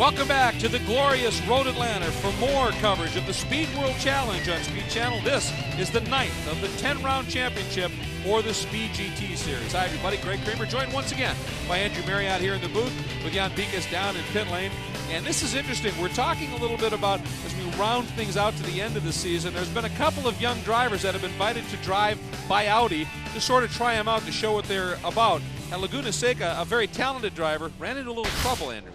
Welcome back to the glorious Road Atlanta for more coverage of the Speed World Challenge on Speed Channel. This is the 9th of the 10-round championship for the Speed GT Series. Hi, everybody. Greg Kramer, joined once again by Andrew Marriott here in the booth with Jan Bikas down in pit lane. And this is interesting. We're talking a little bit about, as we round things out to the end of the season, there's been a couple of young drivers that have been invited to drive by Audi to sort of try them out to show what they're about. And Laguna Seca, a very talented driver, ran into a little trouble, Andrew.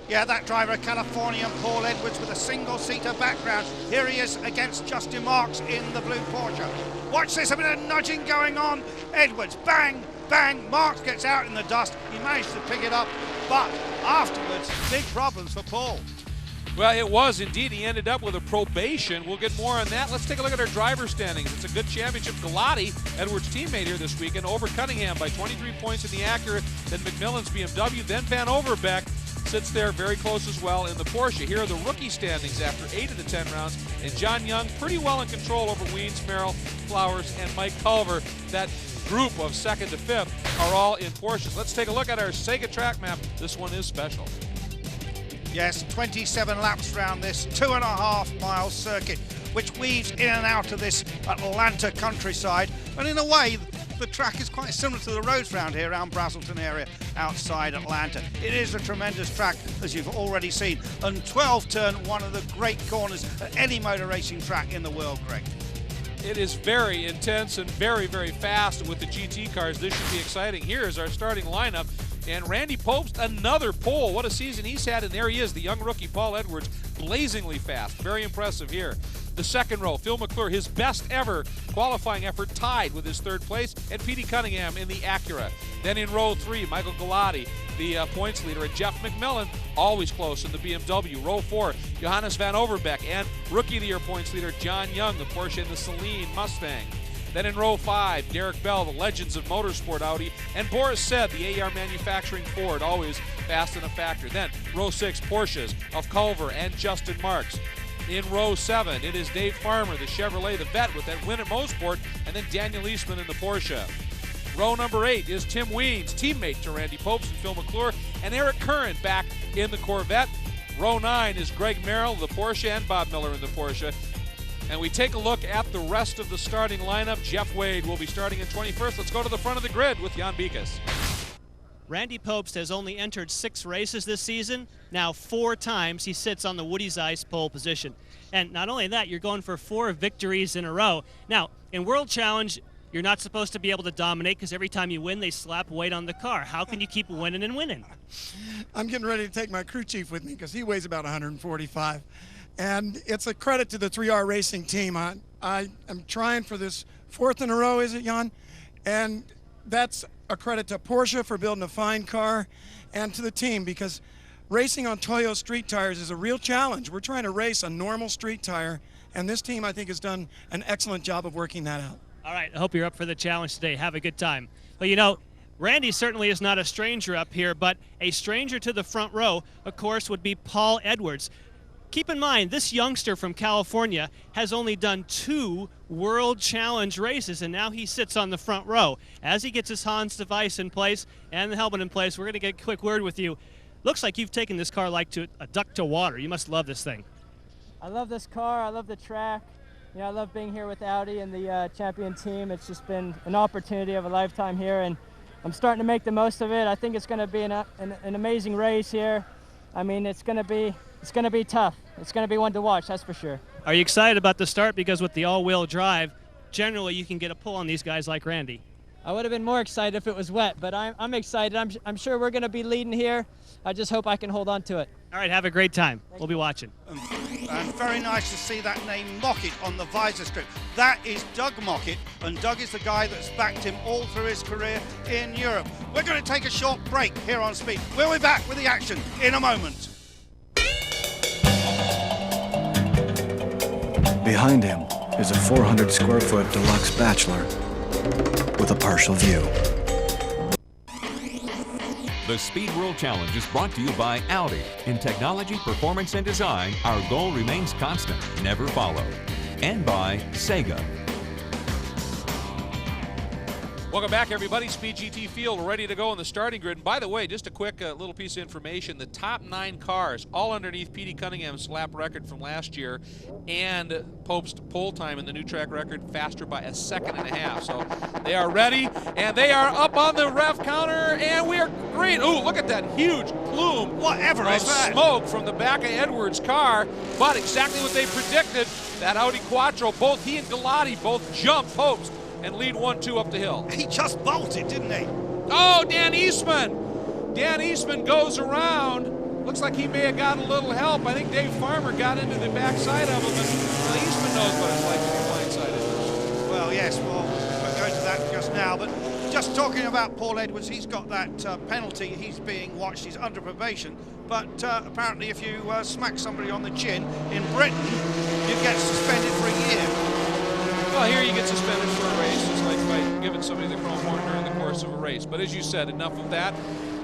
Yeah, that driver, Californian Paul Edwards, with a single-seater background. Here he is against Justin Marks in the blue Porsche. Watch this, a bit of nudging going on. Edwards, bang, bang. Marks gets out in the dust. He managed to pick it up, but afterwards, big problems for Paul. Well, it was indeed. He ended up with a probation. We'll get more on that. Let's take a look at our driver standings. It's a good championship. Galati, Edwards' teammate here this weekend, over Cunningham by 23 points in the Acura, then McMillan's BMW, then Van Overbeek sits there very close as well in the Porsche. Here are the rookie standings after 8 of the 10 rounds, and John Young pretty well in control over Weens, Merrill, Flowers, and Mike Culver. That group of 2nd to 5th are all in Porsches. Let's take a look at our Sega track map. This one is special. Yes, 27 laps round this 2.5 mile circuit, which weaves in and out of this Atlanta countryside. And in a way, the track is quite similar to the roads around here, around Braselton area, outside Atlanta. It is a tremendous track, as you've already seen. And 12 turn, one of the great corners at any motor racing track in the world, Greg. It is very intense and very, very fast. And with the GT cars, this should be exciting. Here is our starting lineup. And Randy Pobst, another pole. What a season he's had. And there he is, the young rookie, Paul Edwards, blazingly fast. Very impressive here. The second row, Phil McClure, his best ever qualifying effort, tied with his 3rd place, and Petey Cunningham in the Acura. Then in row 3, Michael Galati, the points leader, and Jeff McMillan, always close in the BMW. Row 4, Johannes Van Overbeek, and Rookie of the Year points leader, John Young, the Porsche and the Saleen Mustang. Then in row 5, Derek Bell, the legends of motorsport Audi, and Boris Said, the AR manufacturing Ford, always fast in a factor. Then row 6, Porsches of Culver and Justin Marks. In row 7, it is Dave Farmer, the Chevrolet, the vet with that win at Mosport, and then Daniel Eastman in the Porsche. Row number 8 is Tim Weens, teammate to Randy Pobst and Phil McClure, and Eric Curran back in the Corvette. Row 9 is Greg Merrill, the Porsche, and Bob Miller in the Porsche. And we take a look at the rest of the starting lineup. Jeff Wade will be starting in 21st. Let's go to the front of the grid with Jan Bikas. Randy Pobst has only entered 6 races this season. Now 4 times he sits on the Woody's Ice pole position. And not only that, you're going for 4 victories in a row. Now, in World Challenge, you're not supposed to be able to dominate because every time you win, they slap weight on the car. How can you keep winning and winning? I'm getting ready to take my crew chief with me because he weighs about 145. And it's a credit to the 3R Racing team. I am trying for this 4th in a row, is it, Jan? And that's a credit to Porsche for building a fine car, and to the team, because racing on Toyo street tires is a real challenge. We're trying to race a normal street tire, and this team, I think, has done an excellent job of working that out. All right, I hope you're up for the challenge today. Have a good time. Well, you know, Randy certainly is not a stranger up here, but a stranger to the front row, of course, would be Paul Edwards. Keep in mind, this youngster from California has only done 2 World Challenge races, and now he sits on the front row. As he gets his Hans device in place and the helmet in place, we're going to get a quick word with you. Looks like you've taken this car like to a duck to water. You must love this thing. I love this car. I love the track. You know, I love being here with Audi and the champion team. It's just been an opportunity of a lifetime here, and I'm starting to make the most of it. I think it's going to be an amazing race here. I mean, it's going to be tough. It's going to be one to watch, that's for sure. Are you excited about the start? Because with the all-wheel drive, generally you can get a pull on these guys like Randy. I would have been more excited if it was wet, but I'm excited. I'm sure we're going to be leading here. I just hope I can hold on to it. All right, have a great time. We'll be watching. And very nice to see that name Mockett on the visor strip. That is Doug Mockett, and Doug is the guy that's backed him all through his career in Europe. We're going to take a short break here on Speed. We'll be back with the action in a moment. Behind him is a 400-square-foot deluxe bachelor with a partial view. The Speed World Challenge is brought to you by Audi. In technology, performance, and design, our goal remains constant, never follow. And by Sega. Welcome back, everybody. Speed GT Field ready to go in the starting grid. And by the way, just a quick little piece of information. The top 9 cars, all underneath Petey Cunningham's lap record from last year, and Pope's pole time in the new track record, faster by 1.5 seconds. So they are ready, and they are up on the rev counter, and we are green. Ooh, look at that huge plume Whatever of is that? smoke from the back of Edwards' car. But exactly what they predicted, that Audi Quattro, both he and Galati both jumped Pope's and lead 1-2 up the hill. He just bolted, didn't he? Oh, Dan Eastman. Dan Eastman goes around. Looks like he may have gotten a little help. I think Dave Farmer got into the backside of him, and Eastman knows what it's like to be blindsided. Well, yes, we'll go to that just now. But just talking about Paul Edwards, he's got that penalty. He's being watched. He's under probation. But apparently if you smack somebody on the chin in Britain, you get suspended for a year. Well, here you get suspended for a race, just like by giving somebody the chrome horn during the course of a race. But as you said, enough of that.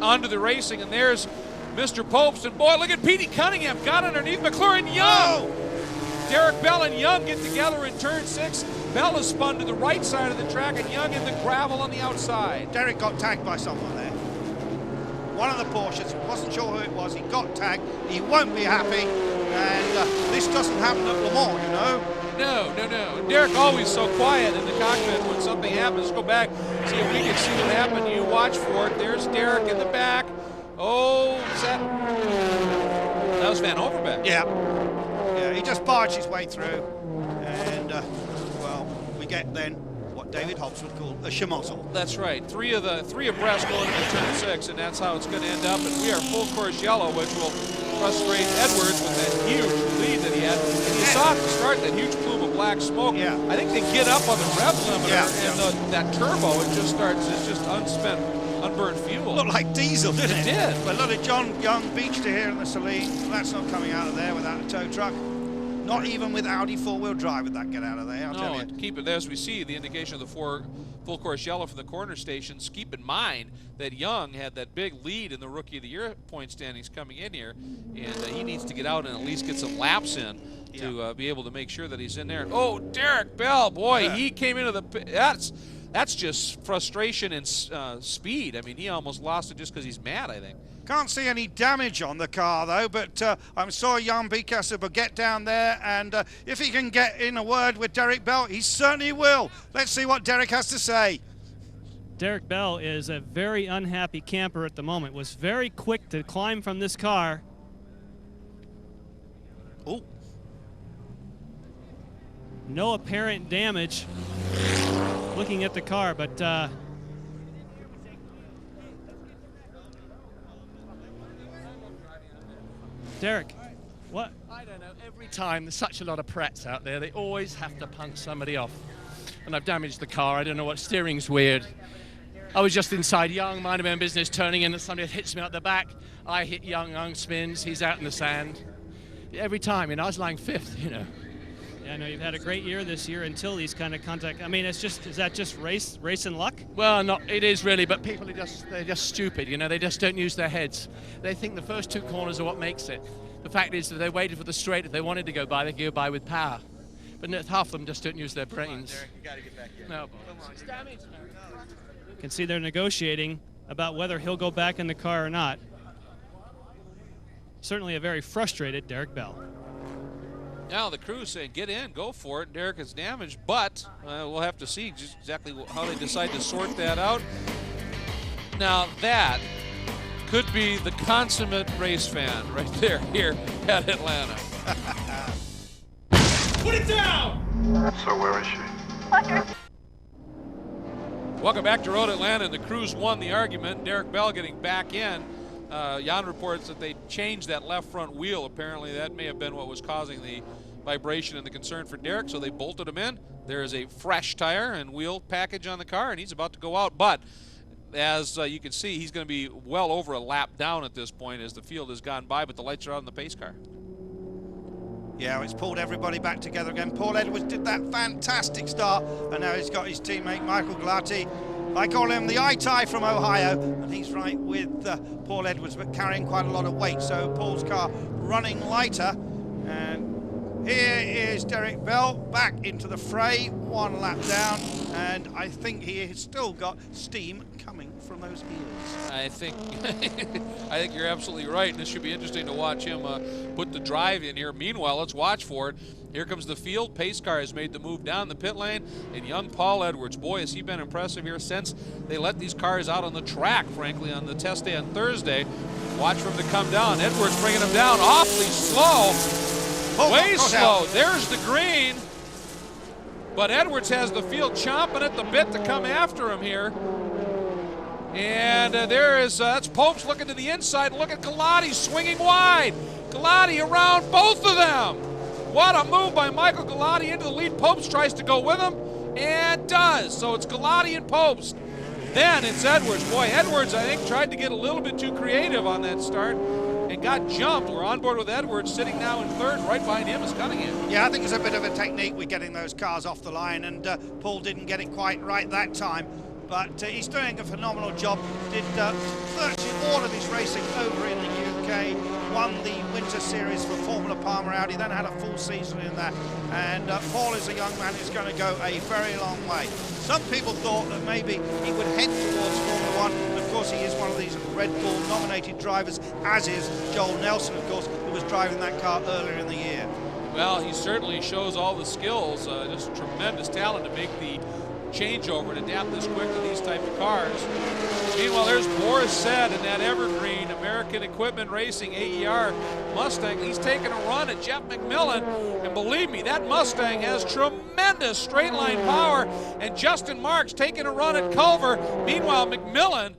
On to the racing, and there's Mr. Popes. And boy, look at Petey Cunningham, got underneath McLaren Young. Oh! Derek Bell and Young get together in turn 6. Bell is spun to the right side of the track, and Young in the gravel on the outside. Derek got tagged by someone there. One of the Porsches, wasn't sure who it was, he got tagged. He won't be happy, and this doesn't happen at Le Mans, you know. No. Derek always so quiet in the cockpit when something happens. Go back, see if we can see what happened. You watch for it. There's Derek in the back. Oh, that was Van Overbeck. Yeah, he just barged his way through, and well, we get then what David Hobbs would call a schmozzle. That's right. Three abreast going into turn 6, and that's how it's going to end up. And we are full course yellow, which will frustrate Edwards with that huge lead that he had. And you saw at the start that huge plume of black smoke. Yeah. I think they get up on the rev limiter, and that turbo, it just starts. It's just unburned fuel. Looked like diesel, didn't it? It did. But look at John Young Beachter here in the Saleen. That's not coming out of there without a tow truck. Not even with Audi four-wheel drive would that get out of there, I'll tell you. And keep it, as we see, the indication of the full course yellow for the corner stations. Keep in mind that Young had that big lead in the Rookie of the Year point standings coming in here, and he needs to get out and at least get some laps in to be able to make sure that he's in there. Oh, Derek Bell, boy, he came into the pit. That's just frustration and speed. I mean, he almost lost it just because he's mad, I think. Can't see any damage on the car though, but I'm sure Jan Beekhuizen will get down there, and if he can get in a word with Derek Bell, he certainly will. Let's see what Derek has to say. Derek Bell is a very unhappy camper at the moment. Was very quick to climb from this car. Oh. No apparent damage looking at the car, but Derek, what? I don't know. Every time there's such a lot of prets out there, they always have to punch somebody off. And I've damaged the car. I don't know what, steering's weird. I was just inside Young, minding my own business, turning in, and somebody hits me out the back. I hit Young spins, he's out in the sand. Every time, I was lying 5th, Yeah, I know you've had a great year this year until these kind of contact. I mean, is that just race and luck? Well, it is really, but people they're just stupid, they just don't use their heads. They think the first 2 corners are what makes it. The fact is that they waited for the straight. If they wanted to go by, they could go by with power. But half of them just don't use their brains. Derek, you got to get back in. No. You can see they're negotiating about whether he'll go back in the car or not. Certainly a very frustrated Derek Bell. Now the crew's saying, get in, go for it. Derek is damaged, but we'll have to see just exactly how they decide to sort that out. Now that could be the consummate race fan right there here at Atlanta. Put it down! So where is she? Welcome back to Road Atlanta, and the crews won the argument. Derek Bell getting back in. Jan reports that they changed that left front wheel. Apparently that may have been what was causing the vibration and the concern for Derek, so they bolted him in. There is a fresh tire and wheel package on the car, and he's about to go out. But as you can see, he's going to be well over a lap down at this point as the field has gone by, but the lights are out on the pace car. Yeah, it's pulled everybody back together again. Paul Edwards did that fantastic start, and now he's got his teammate Michael Galati. I call him the I-Tie from Ohio, and he's right with Paul Edwards, but carrying quite a lot of weight. So Paul's car running lighter, and Here is Derek Bell back into the fray, 1 lap down, and I think he has still got steam coming from those ears. I think you're absolutely right, and this should be interesting to watch him put the drive in here. Meanwhile, let's watch for it. Here comes the field. Pace car has made the move down the pit lane, and young Paul Edwards, boy, has he been impressive here since they let these cars out on the track, frankly, on the test day on Thursday. Watch for him to come down. Edwards bringing him down awfully slow. Way slow. There's the green. But Edwards has the field chomping at the bit to come after him here. And that's Popes looking to the inside. Look at Galati swinging wide. Galati around both of them. What a move by Michael Galati into the lead. Popes tries to go with him and does. So it's Galati and Popes. Then it's Edwards. Boy, Edwards, I think, tried to get a little bit too creative on that start and got jumped. We're on board with Edwards, sitting now in third. Right behind him is Cunningham. Yeah, I think it's a bit of a technique with getting those cars off the line, and Paul didn't get it quite right that time. But he's doing a phenomenal job. Did virtually all of his racing over in the UK, won the Winter Series for Formula Palmer Audi, then had a full season in that. And Paul is a young man who's going to go a very long way. Some people thought that maybe he would head towards Formula One. Of course, he is one of these Red Bull nominated drivers, as is Joel Nelson, of course, who was driving that car earlier in the year. Well, he certainly shows all the skills, just tremendous talent to make the changeover and adapt this quick to these type of cars. Meanwhile, there's Boris Said in that evergreen American Equipment Racing AER Mustang. He's taking a run at Jeff McMillan, and believe me, that Mustang has tremendous straight line power, and Justin Marks taking a run at Culver. Meanwhile, McMillan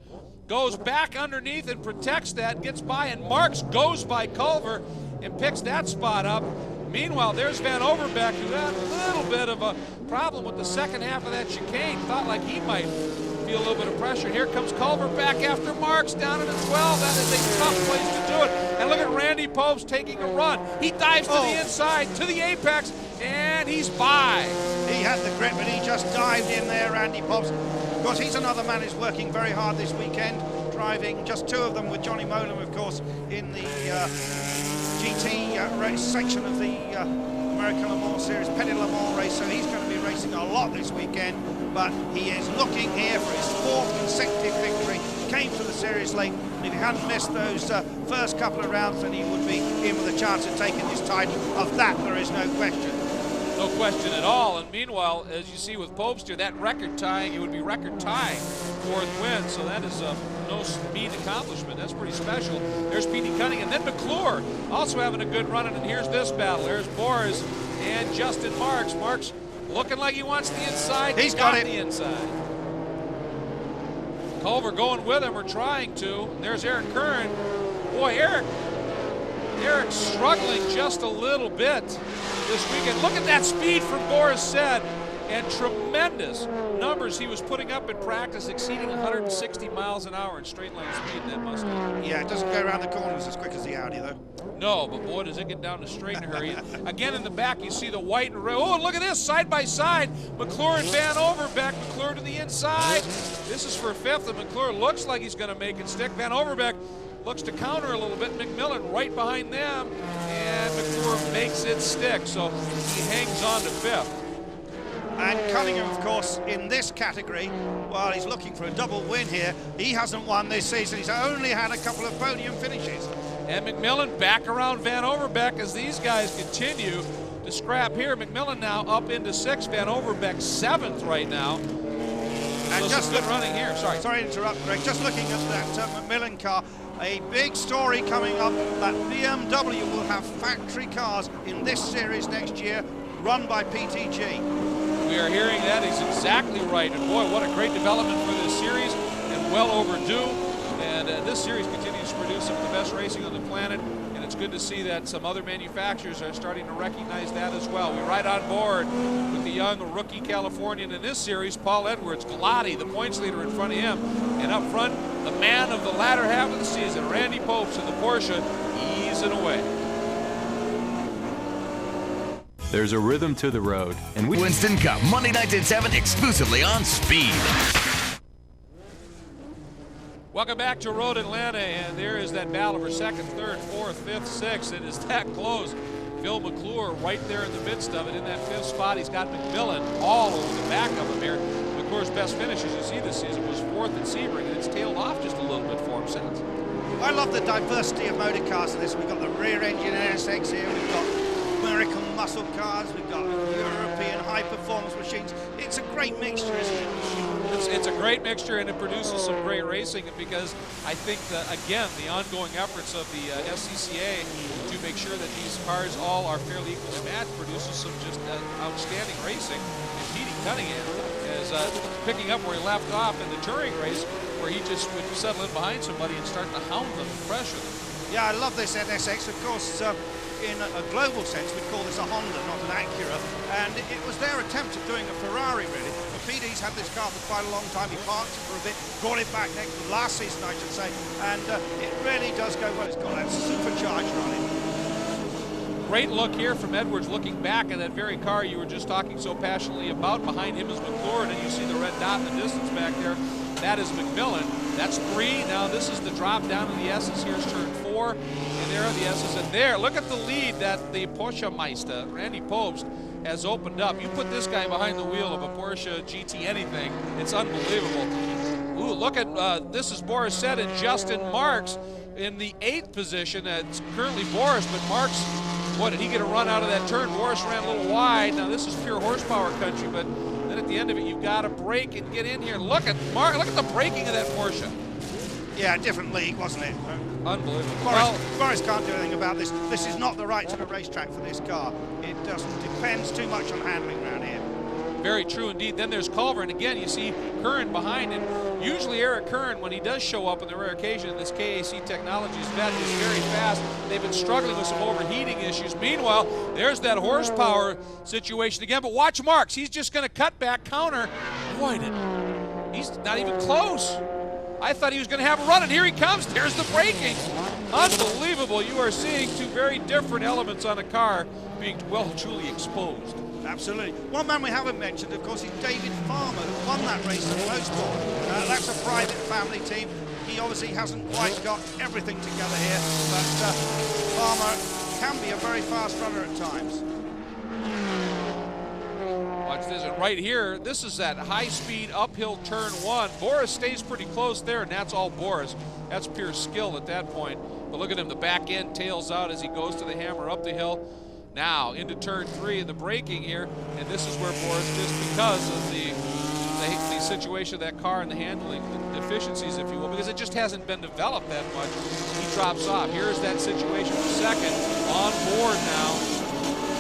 goes back underneath and protects that, gets by, and Marks goes by Culver and picks that spot up. Meanwhile, there's Van Overbeck, who had a little bit of a problem with the second half of that chicane. Thought like he might feel a little bit of pressure. Here comes Culver back after Marks down at the 12. That is a tough place to do it. And look at Randy Popes taking a run. He dives to the inside, to the apex, and he's by. He had the grip, but he just dived in there, Randy Popes. Of course, he's another man who's working very hard this weekend, driving just 2 of them with Johnny Molam, of course, in the GT race section of the American Le Mans Series, Petit Le Mans race, so he's going to be racing a lot this weekend, but he is looking here for his 4th consecutive victory. Came to the series late, and if he hadn't missed those first couple of rounds, then he would be in with a chance of taking his title. Of that, there is no question. No question at all. And meanwhile, as you see with Popester, that record tying, it would be record tying 4th win. So that is no mean accomplishment. That's pretty special. There's Petey Cunningham. And then McClure also having a good run. And here's this battle. There's Boris and Justin Marks. Marks looking like he wants the inside. He's got it. The inside. Culver going with him or trying to. And there's Eric Curran. Boy, Eric's struggling just a little bit this weekend. Look at that speed from Boris Said, and tremendous numbers he was putting up in practice, exceeding 160 miles an hour in straight line speed in that Mustang. Yeah, it doesn't go around the corners as quick as the Audi, though. No, but boy, does it get down the straight in a hurry. Again, in the back, you see the white and red. Oh, look at this, side by side. McClure and Van Overbeck. McClure to the inside. This is for 5th, and McClure looks like he's going to make it stick. Van Overbeck looks to counter a little bit. McMillan right behind them, and McClure makes it stick, so he hangs on to 5th. And Cunningham, of course, in this category, while he's looking for a double win here, he hasn't won this season. He's only had a couple of podium finishes. And McMillan back around Van Overbeck as these guys continue to scrap here. McMillan now up into 6th. Van Overbeck 7th right now. And so just good running here. Sorry to interrupt, Greg. Just looking at that McMillan car, a big story coming up that BMW will have factory cars in this series next year, run by PTG. We are hearing that. He's exactly right. And boy, what a great development for this series, and well overdue. And this series continues to produce some of the best racing on the planet. And it's good to see that some other manufacturers are starting to recognize that as well. We ride on board with the young rookie Californian in this series, Paul Edwards. Galati, the points leader, in front of him. And up front, the man of the latter half of the season, Randy Popes in the Porsche, easing away. There's a rhythm to the road, and Winston Cup, Monday nights at 7, exclusively on Speed. Welcome back to Road Atlanta, and there is that battle for 2nd, 3rd, 4th, 5th, 6th. It is that close. Phil McClure right there in the midst of it. In that 5th spot, he's got McMillan all over the back of him here. McClure's best finish, as you see this season, was 4th at Sebring, and it's tailed off just a little bit for him since. I love the diversity of motor cars in this. We've got the rear engine NSX here, we've got American muscle cars, we've got European high performance machines. It's a great mixture, isn't it? It's a great mixture, and it produces some great racing, because I think that, again, the ongoing efforts of the SCCA to make sure that these cars all are fairly equally matched produces some just outstanding racing. And Petey Cunningham is picking up where he left off in the touring race, where he just would settle in behind somebody and start to hound them and pressure them. Yeah, I love this NSX. Of course, in a global sense, we'd call this a Honda, not an Acura, and it was their attempt at doing a Ferrari, really. But PD's had this car for quite a long time. He parked it for a bit, brought it back last season, I should say, and it really does go well. It's got that supercharger on it. Great look here from Edwards, looking back at that very car you were just talking so passionately about. Behind him is McClure, and you see the red dot in the distance back there. That is McMillan. That's 3. Now this is the drop down to the S's. Here's turn 4, and there are the S's. And there, look at the lead that the Porsche Meister, Randy Pobst, has opened up. You put this guy behind the wheel of a Porsche GT anything, it's unbelievable. Ooh, look at, this is Boris Said and Justin Marks in the 8th position. It's currently Boris, but Marks, boy, did he get a run out of that turn. Boris ran a little wide. Now this is pure horsepower country, but then at the end of it, you've got to brake and get in here. Look at Mark, look at the braking of that Porsche. Yeah, different league, wasn't it? Unbelievable. Boris can't do anything about this. This is not the right sort of racetrack for this car. It doesn't depends too much on handling around here. Very true indeed. Then there's Culver, and again, you see Curran behind him. Usually Eric Curran, when he does show up on the rare occasion in this KAC Technologies vet, is very fast. They've been struggling with some overheating issues. Meanwhile, there's that horsepower situation again, but watch Marks. He's just going to cut back, counter, avoid it. He's not even close. I thought he was going to have a run, and here he comes. There's the braking. Unbelievable. You are seeing two very different elements on a car being, well, truly exposed. Absolutely. One man we haven't mentioned, of course, is David Farmer, who won that race at Mosport. That's a private family team. He obviously hasn't quite got everything together here, but Farmer can be a very fast runner at times. Watch this, and right here, this is that high-speed uphill turn 1. Boris stays pretty close there, and that's all Boris. That's pure skill at that point. But look at him, the back end tails out as he goes to the hammer up the hill. Now into turn 3 and the braking here, and this is where Boris, just because of the situation of that car and the handling, the deficiencies, if you will, because it just hasn't been developed that much, he drops off. Here's that situation for second, on board now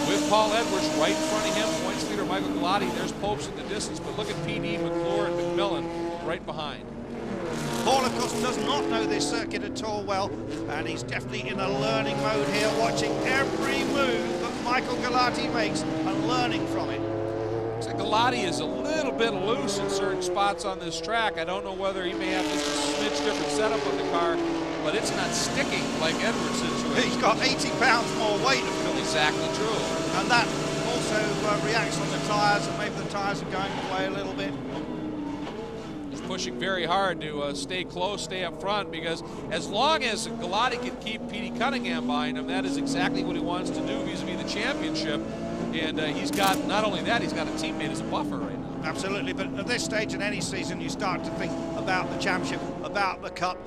with Paul Edwards right in front of him, points leader Michael Galati. There's Pobst in the distance, but look at PD, McClure, and McMillan right behind. Paul, of course, does not know this circuit at all well, and he's definitely in a learning mode here, watching every move that Michael Galati makes and learning from it. So Galati is a little bit loose in certain spots on this track. I don't know whether he may have just a smidge different setup on the car, but it's not sticking like Edwards is. He's got 80 pounds more weight, of course. Exactly true. And that also reacts on the tyres, and maybe the tyres are going away a little bit. Pushing very hard to stay close, stay up front, because as long as Galati can keep Petey Cunningham behind him, that is exactly what he wants to do vis-a-vis the championship. And he's got, not only that, he's got a teammate as a buffer right now. Absolutely, but at this stage in any season, you start to think about the championship, about the cup,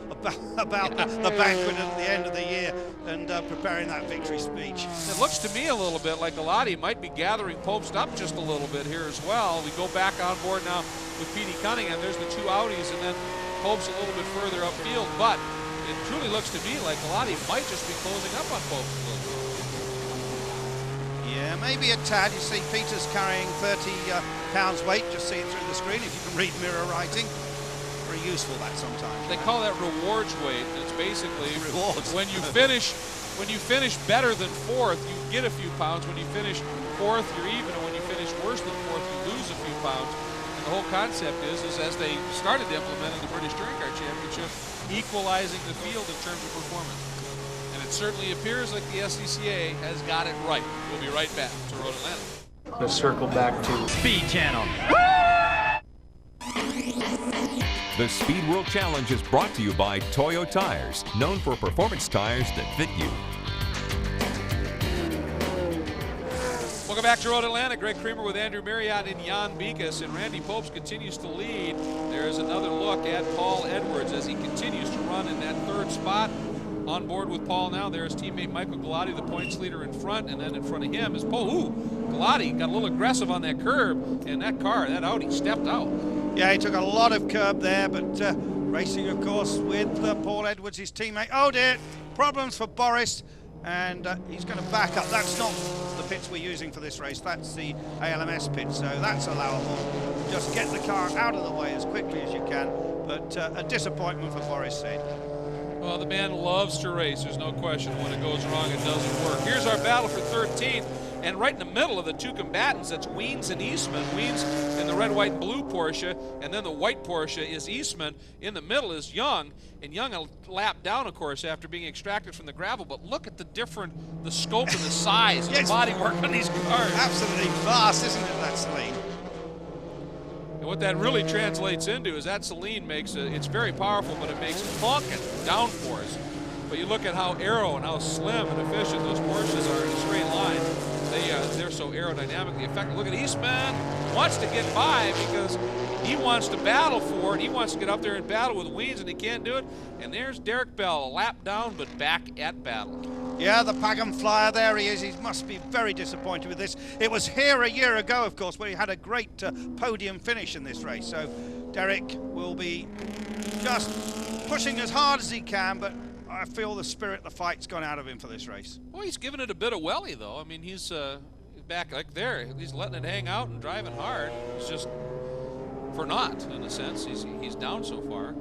about the banquet at the end of the year, and preparing that victory speech. It looks to me a little bit like Galati might be gathering Pobst up just a little bit here as well. We go back on board now with Petey Cunningham. There's the two Audis, and then Pobst a little bit further upfield, but it truly looks to me like Galati might just be closing up on Pobst a little bit. Yeah, maybe a tad. You see Peter's carrying 30 pounds weight, just see it through the screen if you can read mirror writing. Very useful that sometimes. They call that rewards weight. It's basically rewards. When you finish better than 4th, you get a few pounds. When you finish 4th, you're even, and when you finish worse than 4th, you lose a few pounds. And the whole concept is as they started to implement in the British Touring Car Championship, equalizing the field in terms of performance. And it certainly appears like the SCCA has got it right. We'll be right back to Road Atlanta. Let's circle back to Speed Channel. The Speed World Challenge is brought to you by Toyo Tires, known for performance tires that fit you. Welcome back to Road Atlanta. Greg Creamer with Andrew Marriott and Jan Beekes, and Randy Popes continues to lead. There's another look at Paul Edwards as he continues to run in that third spot. On board with Paul now, there's teammate Michael Galati, the points leader in front, and then in front of him is Paul. Ooh, Galati got a little aggressive on that curb, and that Audi stepped out. Yeah, he took a lot of curb there, but racing, of course, with Paul Edwards, his teammate. Oh dear, problems for Boris, and he's going to back up. That's not the pits we're using for this race. That's the ALMS pit, so that's allowable. Just get the car out of the way as quickly as you can, but a disappointment for Boris Said. Well, the man loves to race. There's no question. When it goes wrong, it doesn't work. Here's our battle for 13th. And right in the middle of the two combatants, that's Wiens and Eastman. Wiens in the red, white, and blue Porsche, and then the white Porsche is Eastman. In the middle is Young, and Young a lap down, of course, after being extracted from the gravel. But look at the scope and the size Yes. of the bodywork on these cars. Absolutely vast, isn't it, that Celine? And what that really translates into is that Celine it's very powerful, but it makes honking downforce. But you look at how aero and how slim and efficient those Porsches are in a straight line. They're so aerodynamically effective. Look at Eastman, wants to get by because he wants to battle for it. He wants to get up there and battle with Wiens, and he can't do it. And there's Derek Bell, a lap down, but back at battle. Yeah, the Pagam Flyer, there he is. He must be very disappointed with this. It was here a year ago, of course, where he had a great podium finish in this race. So Derek will be just pushing as hard as he can, but I feel the spirit, the fight's gone out of him for this race. Well, he's giving it a bit of welly, though. I mean, he's back like there. He's letting it hang out and driving hard. It's just for naught, in a sense. He's down so far.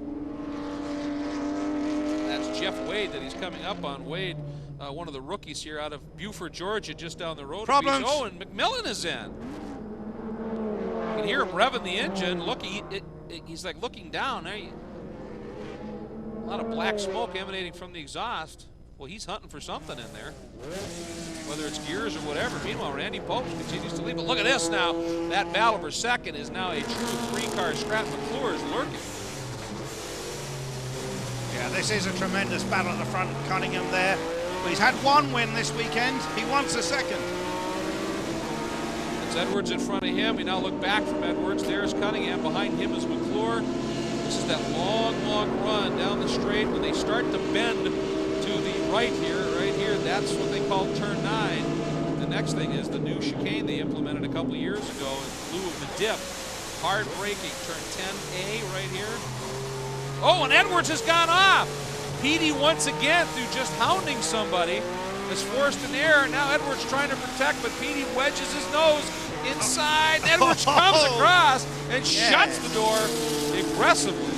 That's Jeff Wade that he's coming up on. Wade, one of the rookies here out of Buford, Georgia, just down the road. Problems. Oh, and McMillan is in. You can hear him revving the engine. Look, he's like looking down. There a lot of black smoke emanating from the exhaust. Well, he's hunting for something in there, whether it's gears or whatever. Meanwhile, Randy Popes continues to lead. But look at this now. That battle for second is now a true three-car scrap. McClure is lurking. Yeah, this is a tremendous battle at the front. Cunningham there. But he's had one win this weekend. He wants a second. It's Edwards in front of him. We now look back from Edwards. There's Cunningham. Behind him is McClure. This is that long, long run down the straight. When they start to bend to the right here, that's what they call turn 9. The next thing is the new chicane they implemented a couple years ago in lieu of the dip. Hard braking, turn 10A right here. Oh, and Edwards has gone off. Petey once again, through just hounding somebody, is forced in error. Now Edwards trying to protect, but Petey wedges his nose inside. Edwards comes across and shuts the door aggressively.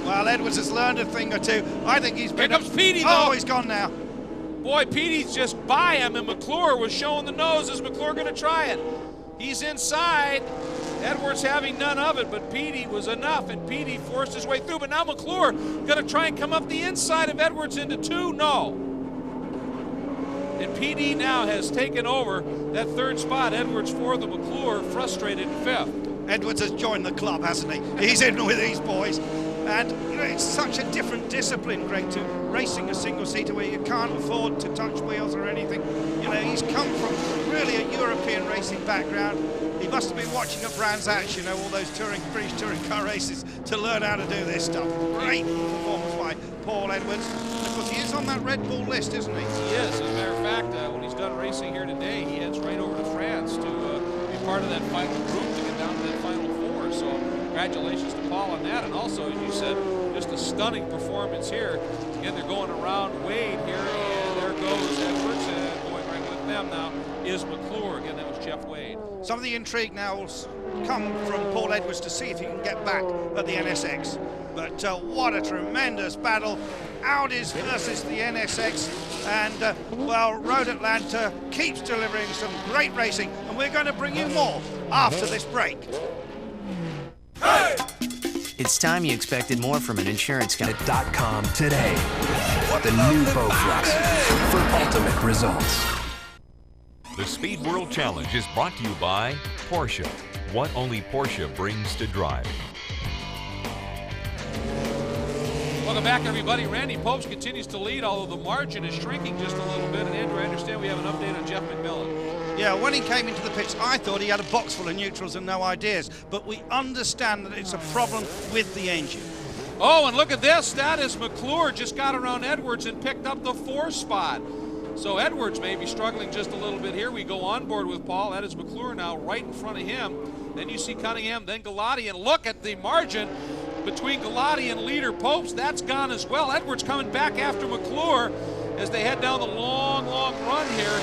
Well, Edwards has learned a thing or two. I think he's been... Here comes Petey, Oh, though. he's gone now. Boy, Petey's just by him, and McClure was showing the nose. Is McClure going to try it? He's inside. Edwards having none of it, but Petey was enough, and Petey forced his way through. But now McClure going to try and come up the inside of Edwards into 2. No. And Petey now has taken over that third spot. Edwards 4th, and McClure frustrated in 5th. Edwards has joined the club, hasn't he? He's in with these boys. And, you know, it's such a different discipline, Greg, to racing a single-seater where you can't afford to touch wheels or anything. You know, he's come from really a European racing background. He must have been watching at Brands Hatch, you know, all those British touring car races to learn how to do this stuff. Great performance by Paul Edwards. And of course, he is on that Red Bull list, isn't he? He is. As a matter of fact, when he's done racing here today, he heads right over to France to be part of that final group to get down to that final 4. So congratulations to Paul on that. And also, as you said, just a stunning performance here. Again, they're going around Wade here, and there goes Edwards, and going right with them now is McClure. Again, that was Jeff Wade. Some of the intrigue now will come from Paul Edwards to see if he can get back at the NSX. But what a tremendous battle. Audis versus the NSX. And, well, Road Atlanta keeps delivering some great racing. And we're going to bring you more after this break. Hey! It's time you expected more from an insurance company. .com today. The new Bowflex for ultimate results. The Speed World Challenge is brought to you by Porsche. What only Porsche brings to driving. Welcome back, everybody. Randy Popes continues to lead, although the margin is shrinking just a little bit. And Andrew, I understand we have an update on Jeff McMillan. Yeah, when he came into the pits, I thought he had a box full of neutrals and no ideas, but we understand that it's a problem with the engine. Oh, and look at this. That is McClure just got around Edwards and picked up the 4th spot. So Edwards may be struggling just a little bit here. We go on board with Paul. That is McClure now right in front of him. Then you see Cunningham, then Galati, and look at the margin between Galati and leader Popes. That's gone as well. Edwards coming back after McClure as they head down the long, long run here.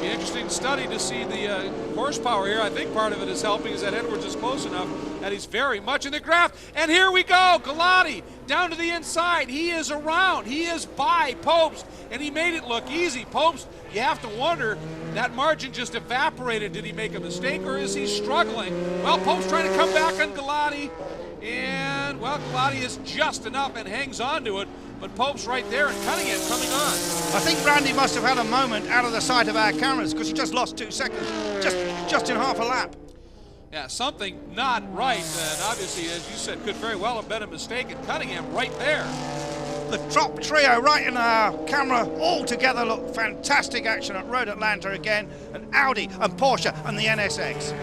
Be interesting study to see the horsepower here. I think part of it is helping is that Edwards is close enough that he's very much in the graph. And here we go, Galati down to the inside. He is around. He is by Popes, and he made it look easy. Popes, you have to wonder, that margin just evaporated. Did he make a mistake, or is he struggling? Well, Popes trying to come back on Galati, and, well, Galati is just enough and hangs on to it. But Pope's right there and Cunningham coming on. I think Randy must have had a moment out of the sight of our cameras because he just lost 2 seconds, just in half a lap. Yeah, something not right, and obviously, as you said, could very well have been a mistake, and Cunningham right there. The top trio right in our camera all together. Look, fantastic action at Road Atlanta again, and Audi and Porsche and the NSX.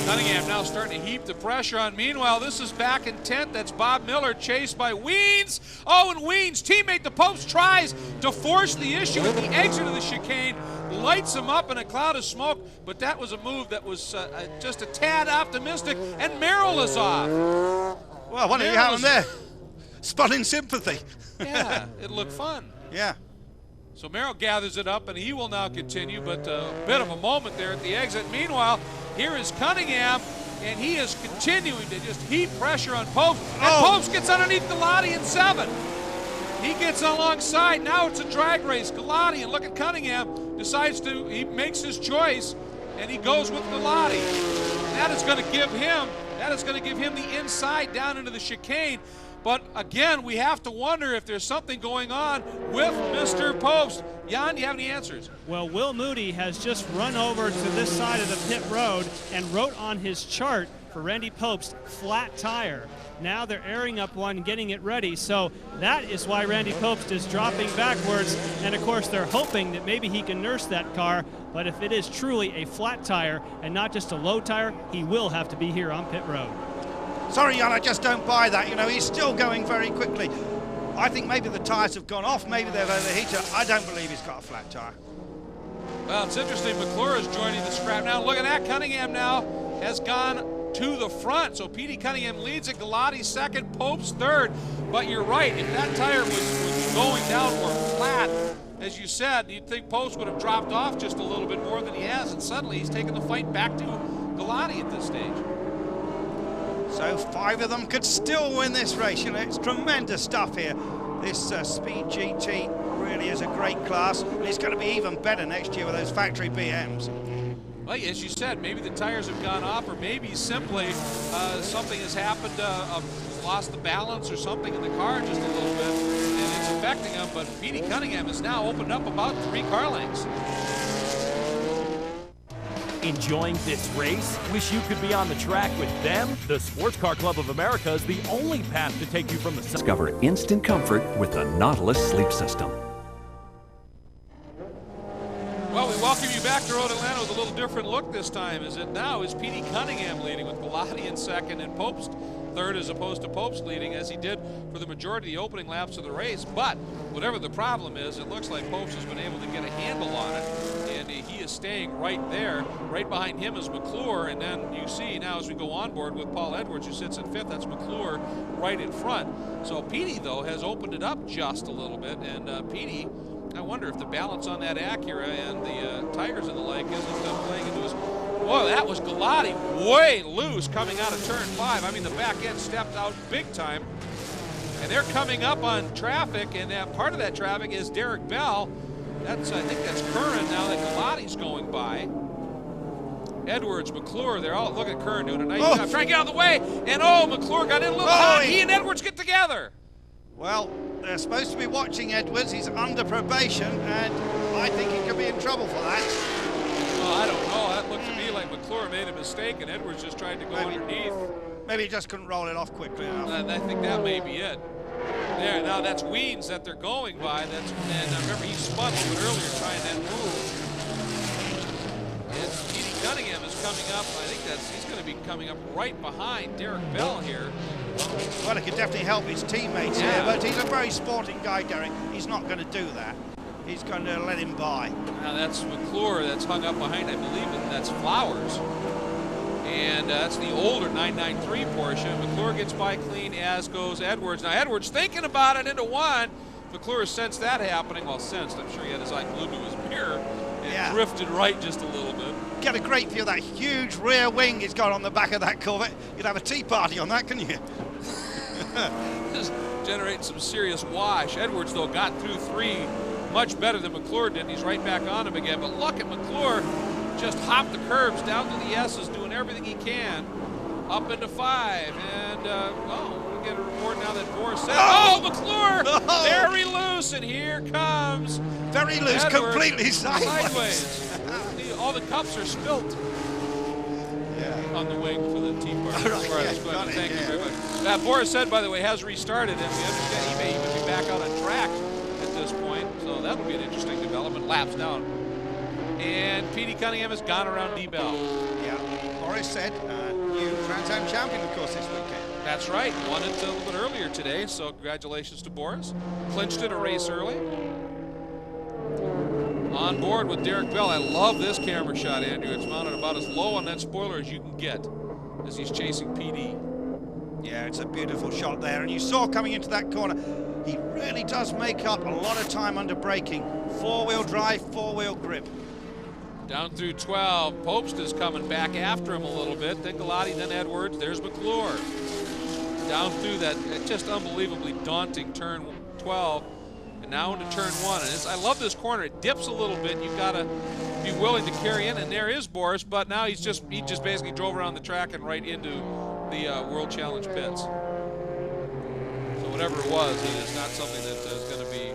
Cunningham now starting to heap the pressure on. Meanwhile, this is back in 10th. That's Bob Miller chased by Wiens. Oh, and Wiens, teammate the Popes, tries to force the issue at the exit of the chicane, lights him up in a cloud of smoke, but that was a move that was just a tad optimistic, and Merrill is off. Well, what did you have there? Spotting sympathy. Yeah, it looked fun. Yeah. So Merrill gathers it up, and he will now continue, but a bit of a moment there at the exit. Meanwhile, here is Cunningham, and he is continuing to just heap pressure on Popes. And Popes gets underneath Galati in 7th. He gets alongside. Now it's a drag race. Galati, and look at Cunningham, he makes his choice, and he goes with Galati. That is going to give him the inside down into the chicane. But again, we have to wonder if there's something going on with Mr. Popes. Jan, do you have any answers? Well, Will Moody has just run over to this side of the pit road and wrote on his chart for Randy Popes, flat tire. Now they're airing up one, getting it ready. So that is why Randy Popes is dropping backwards. And of course, they're hoping that maybe he can nurse that car. But if it is truly a flat tire and not just a low tire, he will have to be here on pit road. Sorry, Jan, I just don't buy that. You know, he's still going very quickly. I think maybe the tyres have gone off, maybe they've overheated. I don't believe he's got a flat tyre. Well, it's interesting. McClure is joining the scrap now. Look at that. Cunningham now has gone to the front. So Petey Cunningham leads it. Galati second, Popes third. But you're right. If that tire was going down or flat, as you said, you'd think Popes would have dropped off just a little bit more than he has. And suddenly he's taking the fight back to Galati at this stage. So 5 of them could still win this race. You know, it's tremendous stuff here. This Speed GT really is a great class, and it's going to be even better next year with those factory BMs. Well, as you said, maybe the tires have gone off, or maybe simply something has happened, lost the balance or something in the car just a little bit, and it's affecting him. But Petey Cunningham has now opened up about 3 car lengths. Enjoying this race? Wish you could be on the track with them? The Sports Car Club of America is the only path to take you from the... Discover instant comfort with the Nautilus Sleep System. Well, we welcome you back to Road Atlanta with a little different look this time. As it now is Petey Cunningham leading with Galati in second and Popes third, as opposed to Popes leading as he did for the majority of the opening laps of the race. But whatever the problem is, it looks like Popes has been able to get a handle on it, and he is staying right there. Right behind him is McClure, and then you see now as we go on board with Paul Edwards, who sits in 5th, that's McClure right in front. So Petey, though, has opened it up just a little bit, and Petey, I wonder if the balance on that Acura and the Tigers and the like isn't playing into his... Whoa, that was Galati way loose coming out of turn 5. I mean, the back end stepped out big time. And they're coming up on traffic, and part of that traffic is Derek Bell. I think that's Curran now that Galati's going by. Edwards, McClure, they're all, look at Curran doing a nice job. Trying to get out of the way, and McClure got in a little hot. He and Edwards get together. Well, they're supposed to be watching Edwards. He's under probation, and I think he could be in trouble for that. Well, I don't know. That looked to me like McClure made a mistake, and Edwards just tried to go underneath. Maybe he just couldn't roll it off quickly enough. I think that may be it. There, now that's Wiens that they're going by. And remember, he spun a little bit earlier trying that move. coming up. I think he's going to be coming up right behind Derek Bell here. Well, it could definitely help his teammates here, but he's a very sporting guy, Derek. He's not going to do that. He's going to let him by. Now that's McClure that's hung up behind, I believe that's Flowers. And that's the older 993 Porsche. McClure gets by clean, as goes Edwards. Now Edwards thinking about it into one. McClure sensed that happening. Well, sensed, I'm sure he had his eye glued to his mirror and drifted right just a little bit. Get a great view of that huge rear wing he's got on the back of that Corvette. You'd have a tea party on that, couldn't you? Just generating some serious wash. Edwards, though, got through 3 much better than McClure did. He's right back on him again. But look at McClure just hop the curbs down to the S's, doing everything he can. Up into 5. And, we get a report now that Boris said, McClure! Oh. Very loose, and here comes very loose, Edwards, completely sideways. All the cups are spilt on the wing for the tea party. Thank you very much. Boris said, by the way, has restarted, and we understand he may even be back out on track at this point. So that'll be an interesting development. Laps down. And Petey Cunningham has gone around D-Bell. Yeah, Boris said, new Trans Am champion, of course, this weekend. That's right. Won it a little bit earlier today, so congratulations to Boris. Clinched it a race early. On board with Derek Bell. I love this camera shot, Andrew. It's mounted about as low on that spoiler as you can get as he's chasing PD. Yeah, it's a beautiful shot there. And you saw coming into that corner, he really does make up a lot of time under braking. 4-wheel drive, 4-wheel grip. Down through 12. Popst is coming back after him a little bit. Then Galati, then Edwards. There's McClure. Down through that just unbelievably daunting turn 12. And now into turn 1. And I love this corner. It dips a little bit. You've got to be willing to carry in. And there is Boris, but now he just basically drove around the track and right into the World Challenge pits. So whatever it was, it's not something that is going to be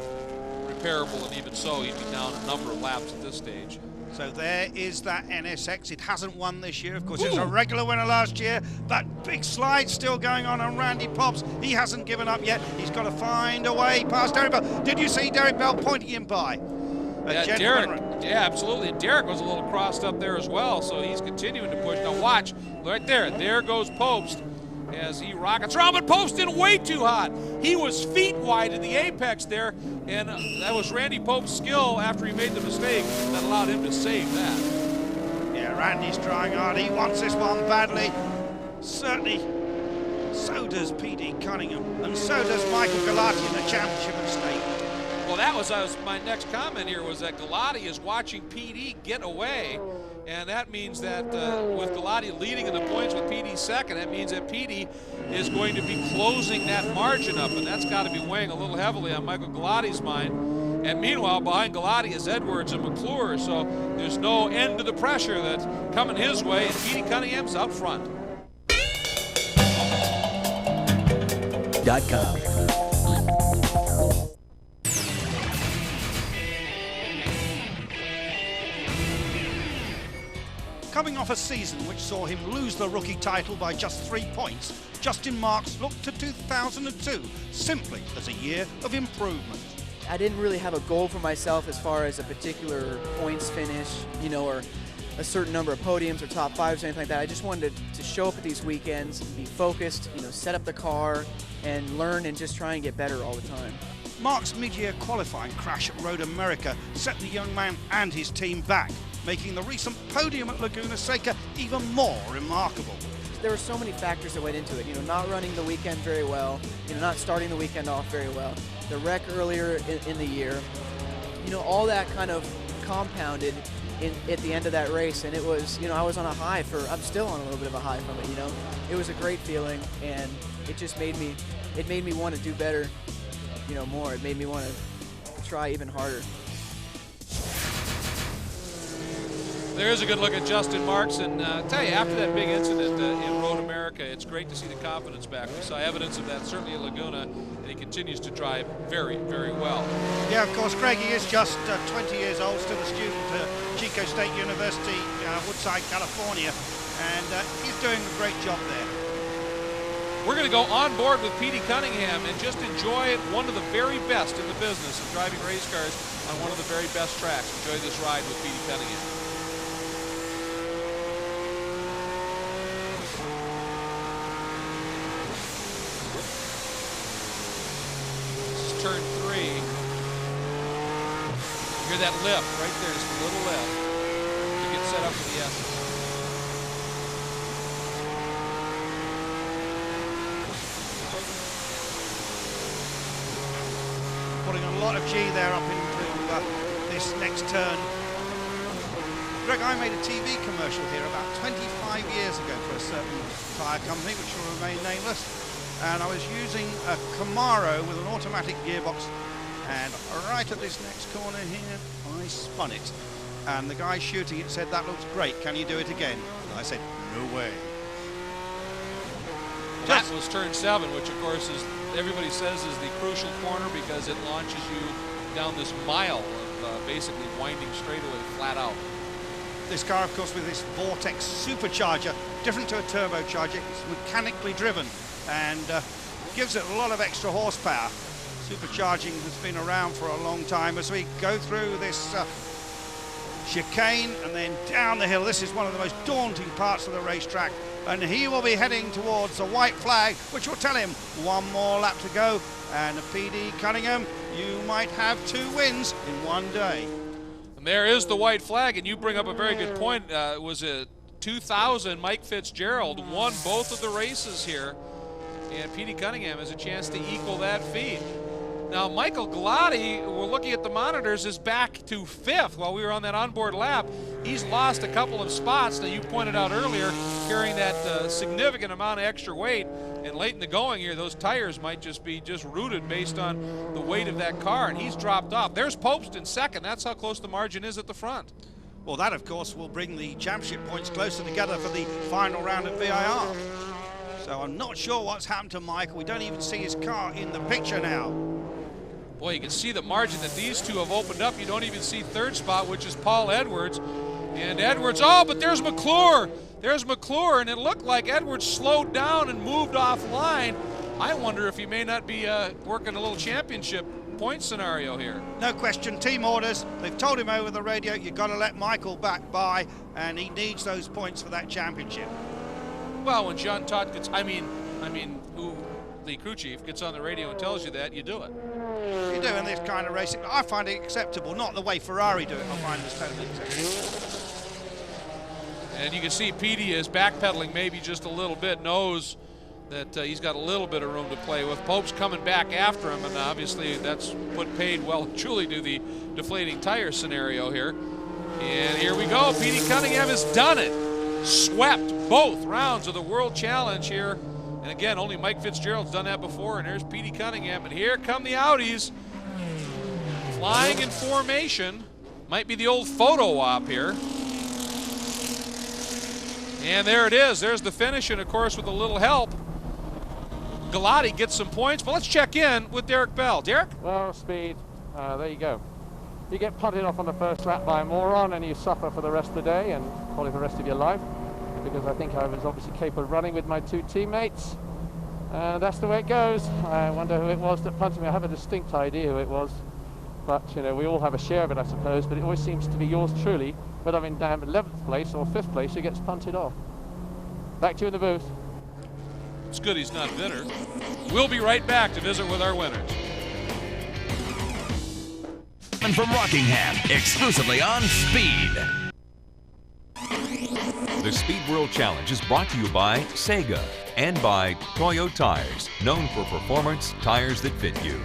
repairable. And even so, he'd be down a number of laps at this stage. So there is that NSX. It hasn't won this year. Of course, it was a regular winner last year. That big slide still going on Randy Popst. He hasn't given up yet. He's got to find a way past Derek Bell. Did you see Derek Bell pointing him by? Yeah, absolutely. And Derek was a little crossed up there as well, so he's continuing to push. Now watch, right there. There goes Popst as he rockets around, but Popst in way too hot. He was feet wide in the apex there, and that was Randy Popst's skill after he made the mistake that allowed him to save that. Yeah, Randy's trying hard. He wants this one badly. Certainly, so does P.D. Cunningham, and so does Michael Galati in the championship mistake. Well, that was my next comment here, was that Galati is watching PD get away, and that means that with Galati leading in the points with PD second, that means that PD is going to be closing that margin up, and that's got to be weighing a little heavily on Michael Galati's mind. And meanwhile, behind Galati is Edwards and McClure, so there's no end to the pressure that's coming his way, and PD Cunningham's out front. .com. Coming off a season which saw him lose the rookie title by just 3 points, Justin Marks looked to 2002 simply as a year of improvement. I didn't really have a goal for myself as far as a particular points finish, or a certain number of podiums or top fives or anything like that. I just wanted to show up at these weekends, be focused, set up the car, and learn and just try and get better all the time. Mark's mid-year qualifying crash at Road America set the young man and his team back, making the recent podium at Laguna Seca even more remarkable. There were so many factors that went into it, not running the weekend very well, not starting the weekend off very well, the wreck earlier in the year, all that kind of compounded at the end of that race, and it was, I was on a high I'm still on a little bit of a high from it, It was a great feeling, and it just made me want to do better, more. It made me want to try even harder. There's a good look at Justin Marks, and I tell you, after that big incident in Road America, it's great to see the confidence back. We saw evidence of that certainly at Laguna, and he continues to drive very, very well. Yeah, of course, Greg, he is just 20 years old, still a student at Chico State University, Woodside, California, and he's doing a great job there. We're going to go on board with Petey Cunningham and just enjoy one of the very best in the business of driving race cars on one of the very best tracks. Enjoy this ride with Petey Cunningham. turn 3. You hear that lift right there, just a little lift to get set up for the S. Putting a lot of G there up into this next turn. Greg, I made a TV commercial here about 25 years ago for a certain tyre company, which will remain nameless, and I was using a Camaro with an automatic gearbox, and right at this next corner here, I spun it, and the guy shooting it said, "That looks great, can you do it again?" And I said, "No way." That was turn 7, which of course is, everybody says, is the crucial corner because it launches you down this mile of basically winding straightaway flat out. This car, of course, with this Vortex supercharger, different to a turbocharger, it's mechanically driven and gives it a lot of extra horsepower. Supercharging has been around for a long time. As we go through this chicane and then down the hill, this is one of the most daunting parts of the racetrack, and he will be heading towards the white flag, which will tell him one more lap to go, and PD Cunningham, you might have 2 wins in one day. And there is the white flag, and you bring up a very good point. It was a 2000 Mike Fitzgerald won both of the races here, and PD Cunningham has a chance to equal that feat. Now, Michael Galati, we're looking at the monitors, is back to 5th while we were on that onboard lap. He's lost a couple of spots that you pointed out earlier, carrying that significant amount of extra weight. And late in the going here, those tires might just be rooted based on the weight of that car, and he's dropped off. There's Popst in 2nd. That's how close the margin is at the front. Well, that, of course, will bring the championship points closer together for the final round of VIR. So I'm not sure what's happened to Michael. We don't even see his car in the picture now. Boy, you can see the margin that these two have opened up. You don't even see 3rd spot, which is Paul Edwards. And Edwards, oh, but there's McClure. There's McClure, and it looked like Edwards slowed down and moved offline. I wonder if he may not be working a little championship point scenario here. No question, team orders. They've told him over the radio, you've got to let Michael back by, and he needs those points for that championship. Well, when John Todt gets, who the crew chief gets on the radio and tells you that, you do it. You do in this kind of racing. I find it acceptable, not the way Ferrari do it. I find this totally acceptable. And you can see Petey is backpedaling maybe just a little bit, knows that he's got a little bit of room to play with. Pope's coming back after him, and obviously that's put paid well and truly to the deflating tire scenario here. And here we go. Petey Cunningham has done it. Swept both rounds of the World Challenge here. And again, only Mike Fitzgerald's done that before, and there's Petey Cunningham. And here come the Audis. Flying in formation. Might be the old photo op here. And there it is. There's the finish, and of course with a little help, Galati gets some points. But let's check in with Derek Bell. Derek? Well, Speed, there you go. You get punted off on the first lap by a moron, and you suffer for the rest of the day and probably the rest of your life, because I think I was obviously capable of running with my 2 teammates. That's the way it goes. I wonder who it was that punted me. I have a distinct idea who it was, but you know, we all have a share of it, I suppose, but it always seems to be yours truly, whether I'm in damn 11th place or 5th place, who gets punted off. Back to you in the booth. It's good he's not bitter. We'll be right back to visit with our winners. And from Rockingham, exclusively on Speed. The Speed World Challenge is brought to you by Sega and by Toyo Tires, known for performance tires that fit you.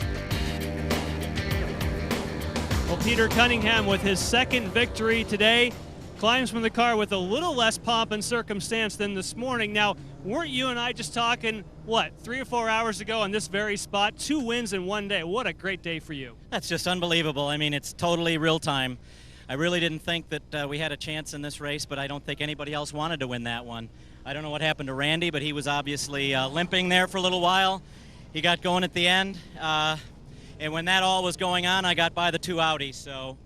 Well, Peter Cunningham with his 2nd victory today climbs from the car with a little less pomp and circumstance than this morning. Now, weren't you and I just talking, what, 3 or 4 hours ago on this very spot? 2 wins in one day. What a great day for you. That's just unbelievable. I mean, it's totally real time. I really didn't think that we had a chance in this race, but I don't think anybody else wanted to win that one. I don't know what happened to Randy, but he was obviously limping there for a little while. He got going at the end, and when that all was going on, I got by the 2 Audis. So,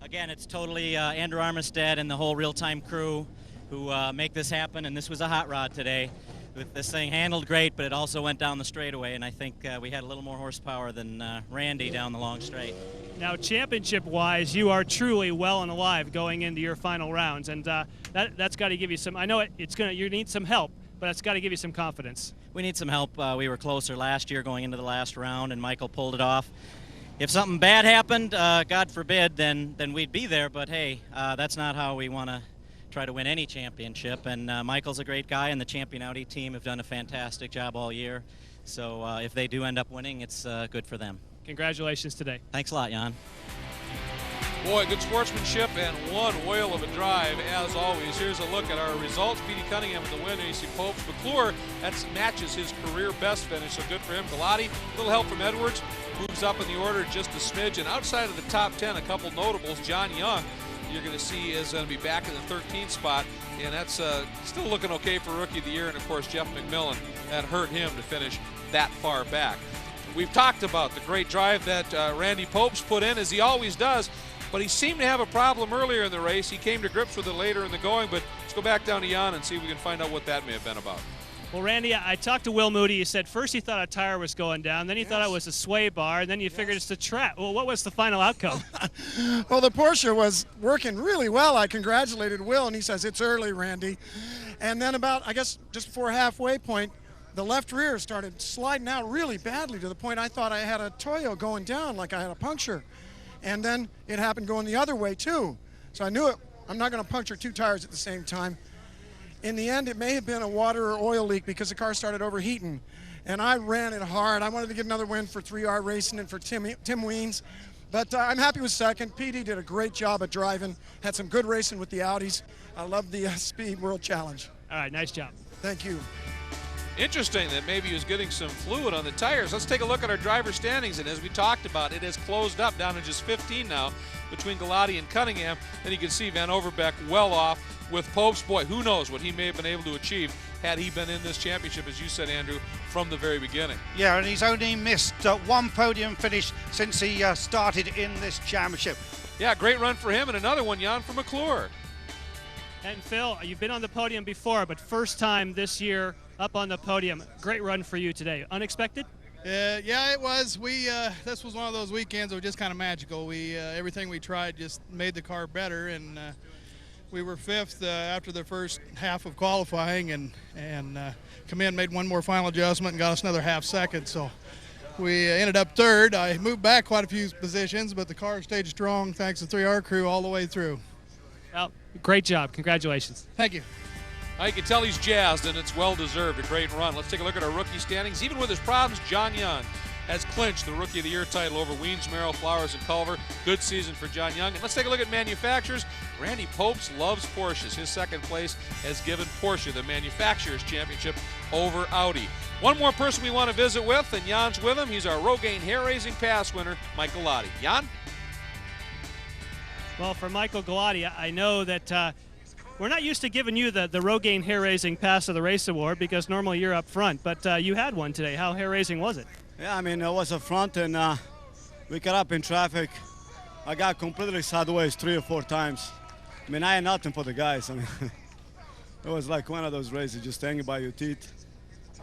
again, it's totally Andrew Armistead and the whole real-time crew who make this happen, and this was a hot rod today. With this thing handled great, but it also went down the straightaway, and I think we had a little more horsepower than Randy down the long straight. Now, championship-wise, you are truly well and alive going into your final rounds, and that's got to give you some. I know it's gonna. You need some help, but it's got to give you some confidence. We need some help. We were closer last year going into the last round, and Michael pulled it off. If something bad happened, God forbid, then we'd be there. But hey, that's not how we want to try to win any championship. And Michael's a great guy, and the Champion Audi team have done a fantastic job all year. So if they do end up winning, it's good for them. Congratulations today. Thanks a lot, Jan. Boy, good sportsmanship and one whale of a drive, as always. Here's a look at our results. Petey Cunningham with the win, AC Popes. McClure, that matches his career best finish, so good for him. Galati, a little help from Edwards, moves up in the order just a smidge. And outside of the top 10, a couple notables. John Young, you're going to see, is going to be back in the 13th spot, and that's still looking okay for Rookie of the Year. And, of course, Jeff McMillan, that hurt him to finish that far back. We've talked about the great drive that Randy Popes put in, as he always does, but he seemed to have a problem earlier in the race. He came to grips with it later in the going, but let's go back down to Jan and see if we can find out what that may have been about. Well, Randy, I talked to Will Moody. He said first he thought a tire was going down, then he thought it was a sway bar, and then you figured it's the trap. Well, what was the final outcome? Well, the Porsche was working really well. I congratulated Will, and he says, it's early, Randy. And then about, I guess, just before halfway point, the left rear started sliding out really badly to the point I thought I had a Toyo going down like I had a puncture. And then it happened going the other way too. So I knew it. I'm not going to puncture two tires at the same time. In the end, it may have been a water or oil leak because the car started overheating. And I ran it hard. I wanted to get another win for 3R Racing and for Tim Weens. But I'm happy with second. PD did a great job at driving. Had some good racing with the Audis. I love the Speed World Challenge. All right, nice job. Thank you. Interesting that maybe he was getting some fluid on the tires. Let's take a look at our driver standings, and as we talked about, it has closed up down to just 15 now between Galati and Cunningham. And you can see Van Overbeek well off with Popes. Boy, who knows what he may have been able to achieve had he been in this championship, as you said, Andrew, from the very beginning. Yeah, and he's only missed one podium finish since he started in this championship. Yeah, great run for him, and another one, Jan, for McClure. And Phil, you've been on the podium before, but first time this year up on the podium. Great run for you today. Unexpected? Yeah, it was. This was one of those weekends that were just kind of magical. Everything we tried just made the car better, and we were fifth after the first half of qualifying, and come in, made one more final adjustment, and got us another half second. So we ended up third. I moved back quite a few positions, but the car stayed strong thanks to 3R crew all the way through. Well, great job. Congratulations. Thank you. You can tell he's jazzed, and it's well-deserved, a great run. Let's take a look at our rookie standings. Even with his problems, John Young has clinched the Rookie of the Year title over Weens, Merrill, Flowers, and Culver. Good season for John Young. And let's take a look at manufacturers. Randy Popes loves Porsches. His second place has given Porsche the Manufacturers Championship over Audi. One more person we want to visit with, and Jan's with him. He's our Rogaine hair-raising pass winner, Mike Galati. Jan? Well, for Michael Galati, I know that we're not used to giving you the Rogaine hair-raising pass of the race award because normally you're up front, but you had one today. How hair-raising was it? Yeah, I mean, I was up front, and we got up in traffic. I got completely sideways 3 or 4 times. I mean, I had nothing for the guys. I mean, it was like one of those races, just hanging by your teeth.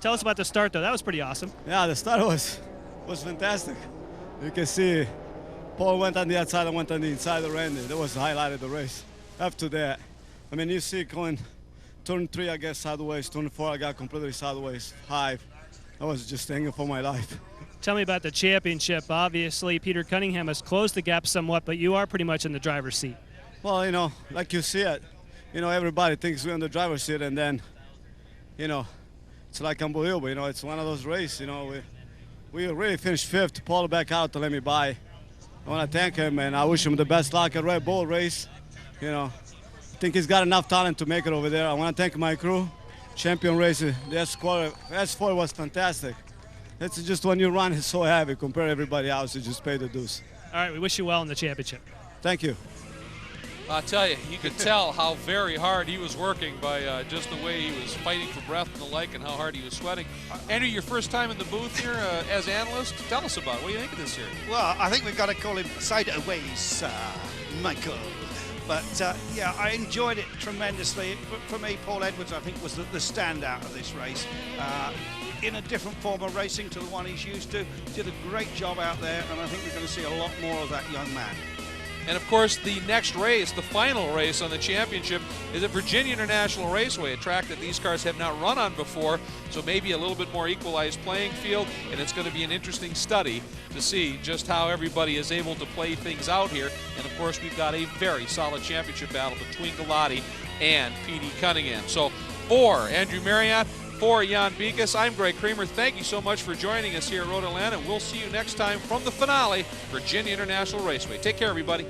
Tell us about the start, though. That was pretty awesome. Yeah, the start was fantastic. You can see Paul went on the outside and went on the inside of Randy. That was the highlight of the race. After that, I mean, you see going turn 3, I guess, sideways. Turn 4, I got completely sideways. 5. I was just hanging for my life. Tell me about the championship. Obviously, Peter Cunningham has closed the gap somewhat, but you are pretty much in the driver's seat. Well, you know, like you see it, you know, everybody thinks we're in the driver's seat, and then, you know, it's like unbelievable. You know, it's one of those races. You know, we really finished 5th. Paul back out to let me by. I want to thank him, and I wish him the best luck at Red Bull race. You know, I think he's got enough talent to make it over there. I want to thank my crew, Champion Racing. The S4 was fantastic. It's just when you run, it's so heavy compared to everybody else. You just pay the dues. All right, we wish you well in the championship. Thank you. I'll tell you, you could tell how very hard he was working by just the way he was fighting for breath and the like, and how hard he was sweating. Andrew, your first time in the booth here as analyst, tell us about it. What do you think of this here? Well, I think we've got to call him sideways, Michael. But yeah, I enjoyed it tremendously. For me, Paul Edwards, I think, was the standout of this race. In a different form of racing to the one he's used to. Did a great job out there, and I think we're going to see a lot more of that young man. And of course, the next race, the final race on the championship, is at Virginia International Raceway, a track that these cars have not run on before, so maybe a little bit more equalized playing field, and it's going to be an interesting study to see just how everybody is able to play things out here. And of course, we've got a very solid championship battle between Galati and P.D. Cunningham. So for Andrew Marriott, for Jan Beekes, I'm Greg Kramer. Thank you so much for joining us here at Road Atlanta. We'll see you next time from the finale, Virginia International Raceway. Take care, everybody.